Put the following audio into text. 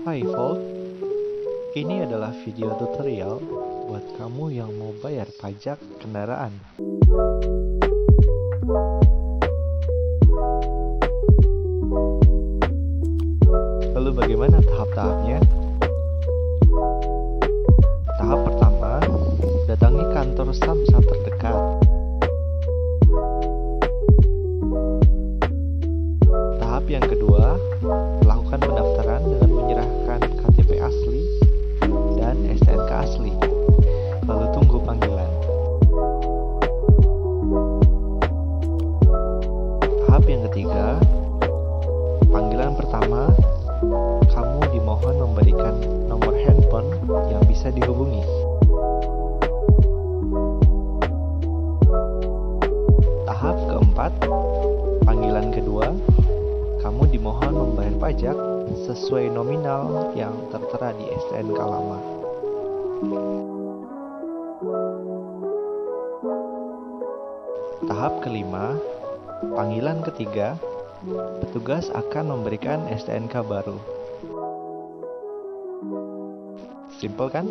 Hai Volt, ini adalah video tutorial buat kamu yang mau bayar pajak kendaraan. Lalu bagaimana tahap-tahapnya? Tahap pertama, datangi kantor SAMSAT terdekat. Tahap yang kedua, lakukan pendaftaran dengan menyerahkan KTP asli dan STNK asli, lalu tunggu panggilan. Tahap yang ketiga, panggilan pertama, kamu dimohon memberikan nomor handphone yang bisa dihubungi. Tahap keempat, panggilan kedua, kamu dimohon membayar pajak sesuai nominal yang tertera di STNK lama. Tahap kelima, panggilan ketiga, petugas akan memberikan STNK baru. Simpel kan?